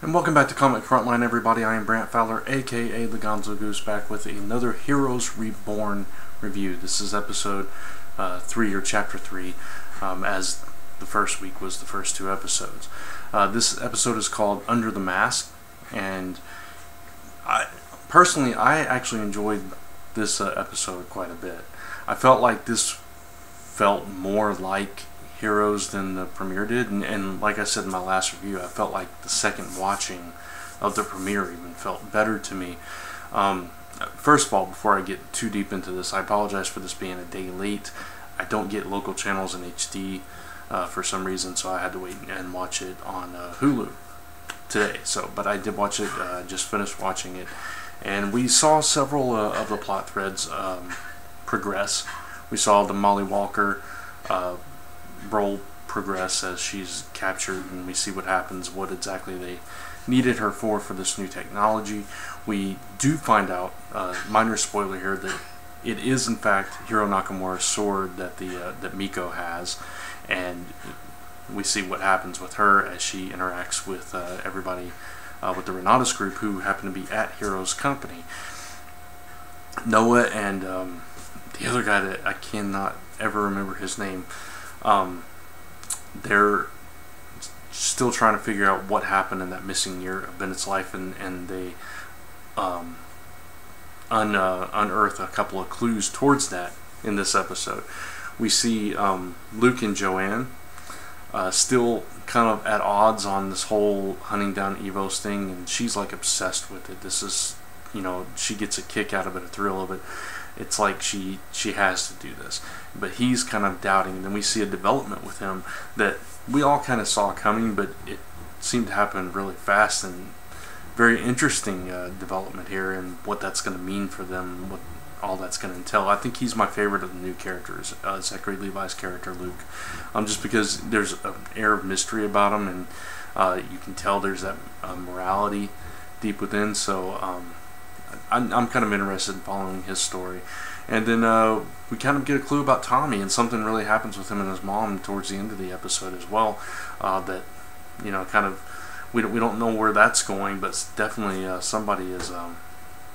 And welcome back to Comic Frontline, everybody. I am Brant Fowler, aka the Gonzo Goose, back with another Heroes Reborn review. This is episode 3, or chapter 3, as the first week was the first 2 episodes. This episode is called Under the Mask, and personally, I actually enjoyed this episode quite a bit. I felt like this felt more like Heroes than the premiere did, and like I said in my last review, I felt like the second watching of the premiere even felt better to me. First of all, before I get too deep into this, I apologize for this being a day late. I don't get local channels in HD for some reason, so I had to wait and watch it on Hulu today. But I did watch it, just finished watching it, and we saw several of the plot threads progress. We saw the Molly Walker role progress as she's captured, and we see what happens, what exactly they needed her for this new technology. We do find out, minor spoiler here, that it is in fact Hiro Nakamura's sword that that Miko has, and we see what happens with her as she interacts with everybody with the Renatus group who happen to be at Hiro's company. Noah and the other guy that I cannot ever remember his name, they're still trying to figure out what happened in that missing year of Bennett's life, and they unearth a couple of clues towards that in this episode. We see Luke and Joanne still kind of at odds on this whole hunting down Evos thing, and she's like obsessed with it. This is, she gets a kick out of it, a thrill of it. It's like she has to do this, but he's kind of doubting. And then we see a development with him that we all kind of saw coming, but it seemed to happen really fast, and very interesting development here, and what that's going to mean for them, what all that's going to entail. I think he's my favorite of the new characters, Zachary Levi's character Luke, just because there's an air of mystery about him, and you can tell there's that morality deep within. So I'm kind of interested in following his story. And then we kind of get a clue about Tommy, and something really happens with him and his mom towards the end of the episode as well, that kind of we don't know where that's going, but definitely somebody is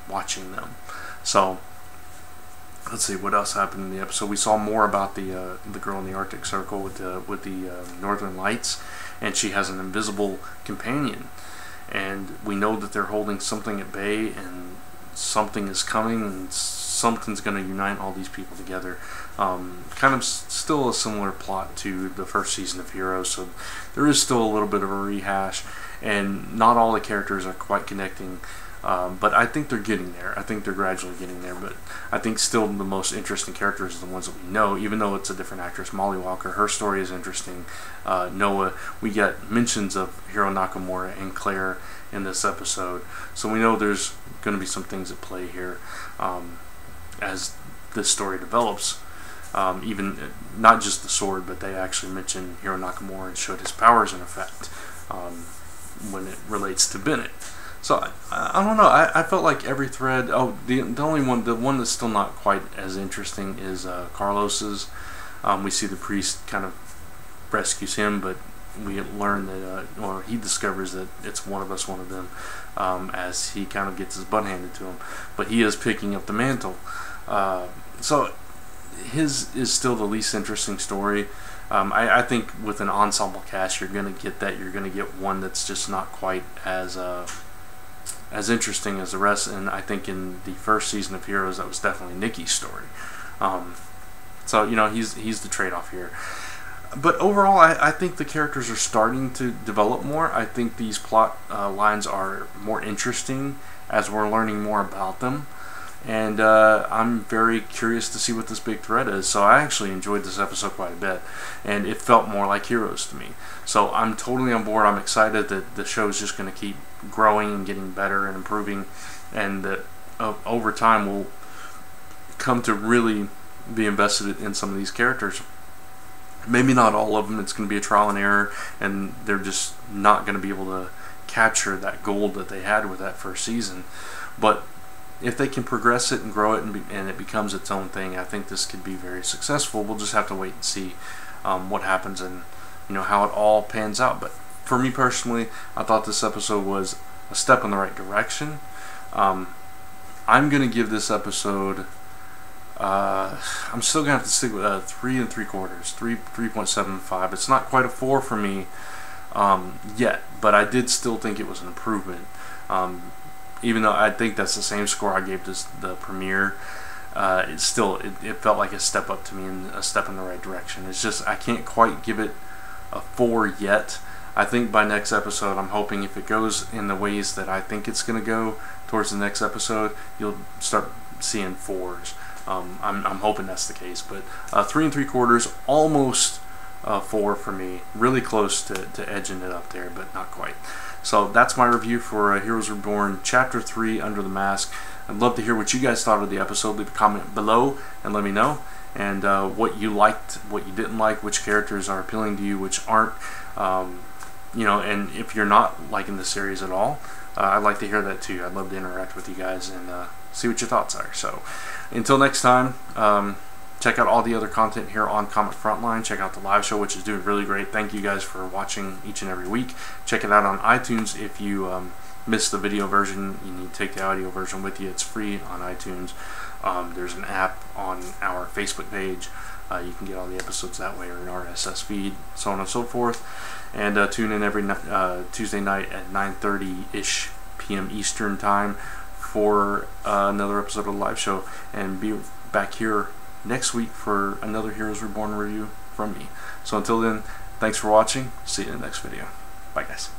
watching them. So let's see what else happened in the episode. We saw more about the girl in the Arctic Circle with the Northern Lights, and she has an invisible companion, and we know that they're holding something at bay, and something is coming, and something's going to unite all these people together. Kind of still a similar plot to the first season of Heroes, so there is still a little bit of a rehash, and not all the characters are quite connecting, but I think they're getting there. I think they're gradually getting there, but I think still the most interesting characters are the ones that we know, even though it's a different actress. Molly Walker, her story is interesting. Noah, we get mentions of Hiro Nakamura and Claire in this episode, so we know there's going to be some things at play here as this story develops. Even not just the sword, but they actually mention Hiro Nakamura and showed his powers in effect when it relates to Bennett. So I don't know. I felt like every thread. Oh, the one that's still not quite as interesting is Carlos's. We see the priest kind of rescues him, but we learn that, or he discovers that it's one of us, one of them, as he kind of gets his butt handed to him. But he is picking up the mantle. So his is still the least interesting story. I think with an ensemble cast, you're going to get that. You're going to get one that's just not quite as interesting as the rest. And I think in the first season of Heroes, that was definitely Nikki's story. So he's the trade-off here. But overall, I think the characters are starting to develop more. I think these plot lines are more interesting as we're learning more about them. And I'm very curious to see what this big thread is. So I actually enjoyed this episode quite a bit, and it felt more like Heroes to me. So I'm totally on board. I'm excited that the show is just going to keep growing and getting better and improving, and that over time we'll come to really be invested in some of these characters. Maybe not all of them. It's going to be a trial and error, and they're just not going to be able to capture that gold that they had with that first season. But if they can progress it and grow it, and it becomes its own thing, I think this could be very successful. We'll just have to wait and see what happens, and how it all pans out. But for me personally, I thought this episode was a step in the right direction. I'm gonna give this episode. I'm still gonna have to stick with 3 3/4, 3.75. It's not quite a 4 for me yet, but I did still think it was an improvement. Even though I think that's the same score I gave to the premiere, it felt like a step up to me and a step in the right direction. It's just I can't quite give it a 4 yet. I think by next episode, I'm hoping if it goes in the ways that I think it's going to go towards the next episode, you'll start seeing 4s. I'm hoping that's the case, but 3 3/4, almost 4 for me. Really close to edging it up there, but not quite. So that's my review for Heroes Reborn Chapter 3, Under the Mask. I'd love to hear what you guys thought of the episode. Leave a comment below and let me know. And what you liked, what you didn't like, which characters are appealing to you, which aren't. You know, and if you're not liking the series at all, I'd like to hear that too. I'd love to interact with you guys and see what your thoughts are. So until next time, check out all the other content here on Comic Frontline. Check out the live show, which is doing really great. Thank you guys for watching each and every week. Check it out on iTunes. If you missed the video version, you need to take the audio version with you. It's free on iTunes. There's an app on our Facebook page. You can get all the episodes that way, or an RSS feed, so on and so forth. And tune in every Tuesday night at 9:30-ish p.m. Eastern time for another episode of the live show. And be back here next week for another Heroes Reborn review from me. So until then, thanks for watching. See you in the next video. Bye, guys.